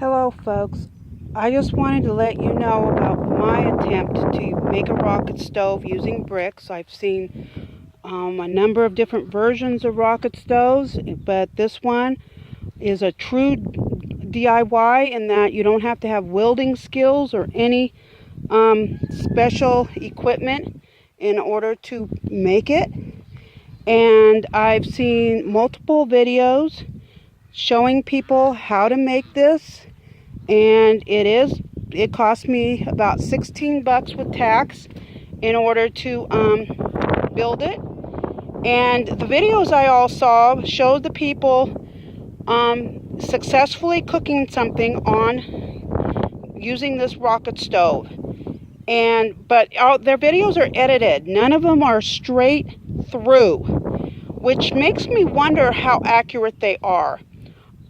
Hello folks, I just wanted to let you know about my attempt to make a rocket stove using bricks. I've seen a number of different versions of rocket stoves, but this one is a true DIY in that you don't have to have welding skills or any special equipment in order to make it. And I've seen multiple videos showing people how to make this, and it cost me about $16 with tax in order to build it. And the videos I all saw showed the people successfully cooking something on using this rocket stove, but their videos are edited. None of them are straight through, which makes me wonder how accurate they are.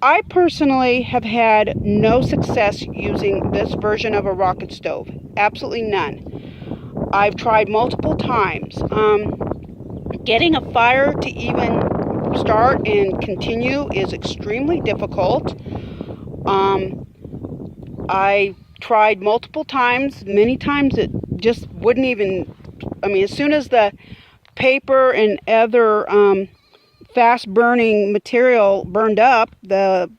I personally have had no success using this version of a rocket stove. Absolutely none. I've tried multiple times. Getting a fire to even start and continue is extremely difficult. I tried multiple times. Many times it just wouldn't even, as soon as the paper and other fast burning material burned up, the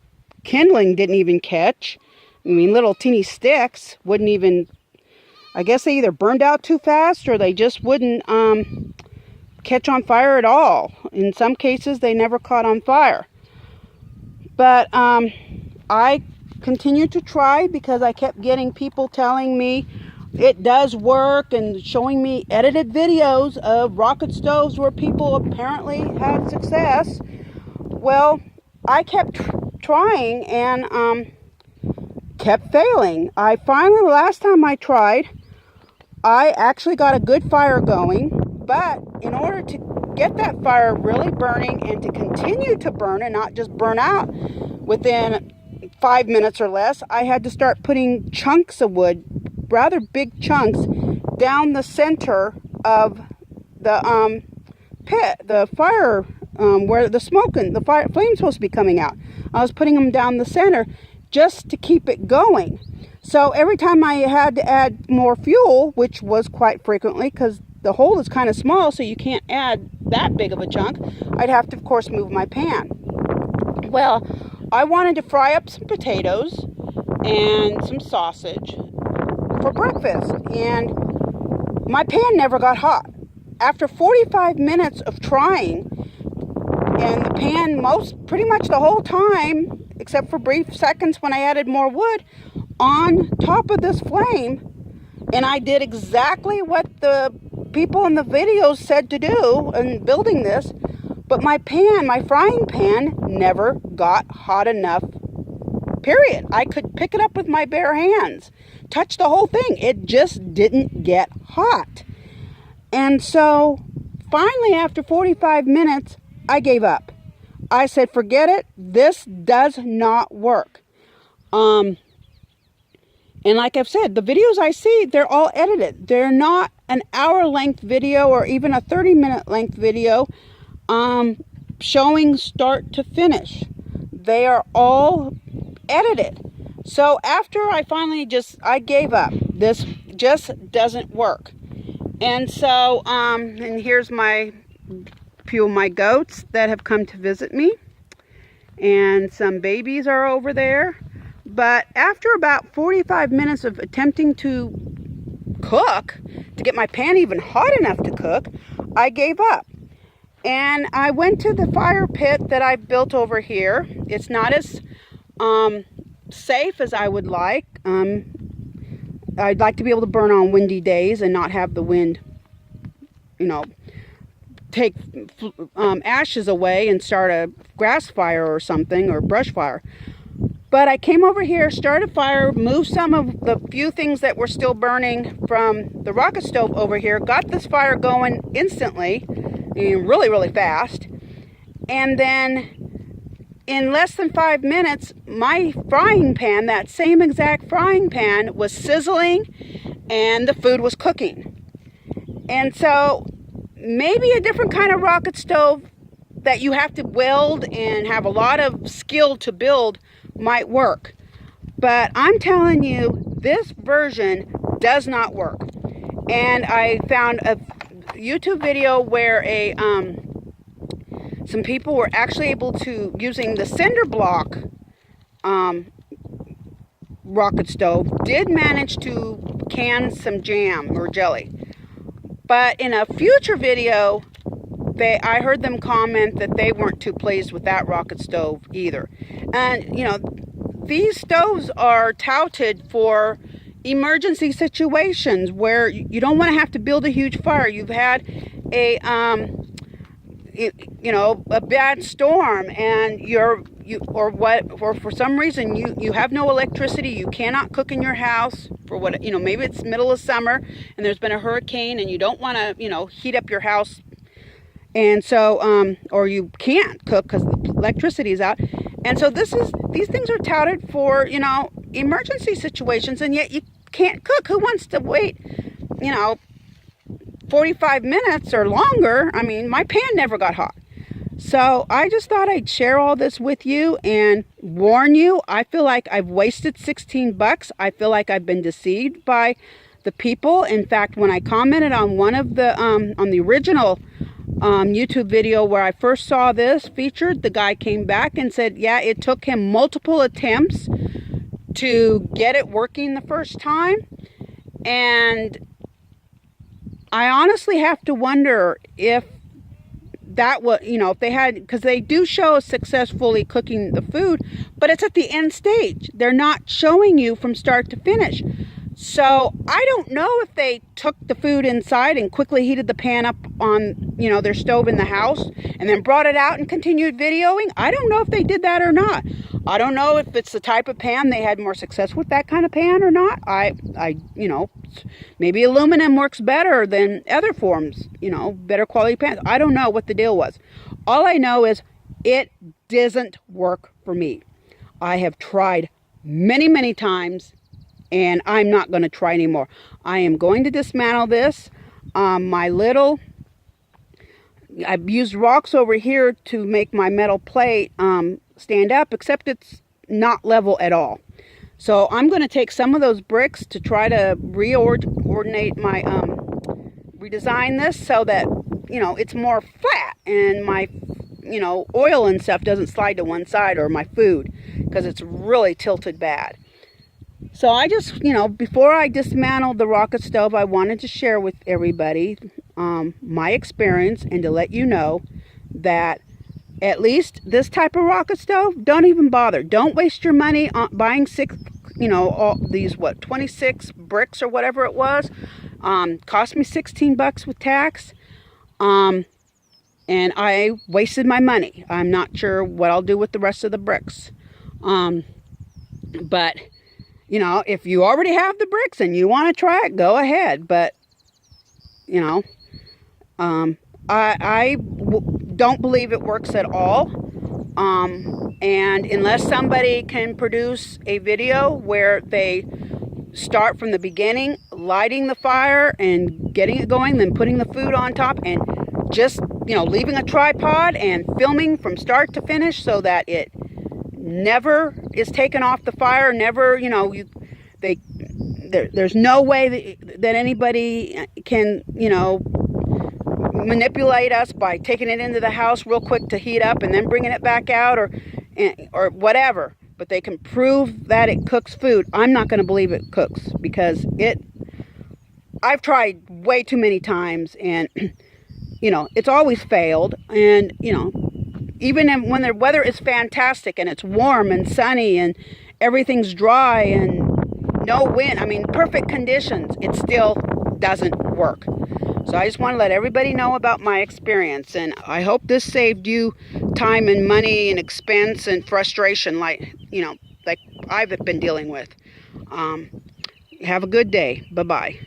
kindling didn't even catch. Little teeny sticks wouldn't even, I guess they either burned out too fast or they just wouldn't catch on fire at all. In some cases they never caught on fire. But I continued to try because I kept getting people telling me it does work and showing me edited videos of rocket stoves where people apparently had success. Well, I kept trying and kept failing. The last time I tried, I actually got a good fire going, but in order to get that fire really burning and to continue to burn and not just burn out within 5 minutes or less, I had to start putting chunks of wood, rather big chunks, down the center of the pit, the fire, where the smoke and the fire flame's supposed to be coming out. I was putting them down the center just to keep it going. So every time I had to add more fuel, which was quite frequently because the hole is kind of small, so you can't add that big of a chunk, I'd have to, of course, move my pan. Well, I wanted to fry up some potatoes and some sausage for breakfast, and my pan never got hot. After 45 minutes of trying, and the pan pretty much the whole time, except for brief seconds when I added more wood, on top of this flame, and I did exactly what the people in the videos said to do in building this, but my frying pan never got hot enough, period. I could pick it up with my bare hands, touch the whole thing. It just didn't get hot. And so finally, after 45 minutes, I gave up. I said, forget it. This does not work. And like I've said, the videos I see, they're all edited. They're not an hour-length video or even a 30-minute length video showing start to finish. They are all edited. So after I finally I gave up. This just doesn't work. And so, and here's a few of my goats that have come to visit me. And some babies are over there. But after about 45 minutes of attempting to cook, to get my pan even hot enough to cook, I gave up. And I went to the fire pit that I built over here. It's not as safe as I would like. I'd like to be able to burn on windy days and not have the wind, take ashes away and start a grass fire or something, or brush fire. But I came over here, started a fire, moved some of the few things that were still burning from the rocket stove over here, got this fire going instantly, really, really fast. And then in less than 5 minutes, my frying pan, that same exact frying pan, was sizzling and the food was cooking. And so maybe a different kind of rocket stove that you have to weld and have a lot of skill to build might work. But I'm telling you, this version does not work. And I found a YouTube video where some people were actually able to, using the cinder block rocket stove, did manage to can some jam or jelly. But in a future video, I heard them comment that they weren't too pleased with that rocket stove either. And, you know, these stoves are touted for emergency situations where you don't want to have to build a huge fire. You've had a a bad storm, and or for some reason you have no electricity, you cannot cook in your house for what, maybe it's middle of summer and there's been a hurricane and you don't want to heat up your house, and so or you can't cook because the electricity is out. And so these things are touted for emergency situations, and yet you can't cook. Who wants to wait 45 minutes or longer? I mean, my pan never got hot. So I just thought I'd share all this with you and warn you. I feel like I've wasted $16. I feel like I've been deceived by the people. In fact, when I commented on one of the on the original YouTube video where I first saw this featured, the guy came back and said, yeah, it took him multiple attempts to get it working the first time. And I honestly have to wonder if that was, if they had, because they do show successfully cooking the food, but it's at the end stage. They're not showing you from start to finish. So I don't know if they took the food inside and quickly heated the pan up on, their stove in the house and then brought it out and continued videoing. I don't know if they did that or not. I don't know if it's the type of pan they had more success with, that kind of pan, or not. Maybe aluminum works better than other forms, better quality pans. I don't know what the deal was. All I know is it doesn't work for me. I have tried many, many times, and I'm not going to try anymore. I am going to dismantle this. I've used rocks over here to make my metal plate stand up, except it's not level at all. So I'm going to take some of those bricks to try to reordinate my, redesign this so that, it's more flat and my, oil and stuff doesn't slide to one side, or my food, because it's really tilted bad. So I just, before I dismantled the rocket stove, I wanted to share with everybody my experience, and to let you know that at least this type of rocket stove, don't even bother. Don't waste your money on buying all these, 26 bricks or whatever it was. Cost me $16 with tax. And I wasted my money. I'm not sure what I'll do with the rest of the bricks. But if you already have the bricks and you want to try it, go ahead. But, I don't believe it works at all. And unless somebody can produce a video where they start from the beginning, lighting the fire and getting it going, then putting the food on top, and just, leaving a tripod and filming from start to finish so that it never is taken off the fire, never, there's no way that anybody can, manipulate us by taking it into the house real quick to heat up and then bringing it back out, or whatever. But they can prove that it cooks food. I'm not going to believe it cooks, because I've tried way too many times, and it's always failed. And even when the weather is fantastic and it's warm and sunny and everything's dry and no wind, perfect conditions, it still doesn't work. So I just want to let everybody know about my experience, and I hope this saved you time and money and expense and frustration like I've been dealing with. Have a good day. Bye-bye.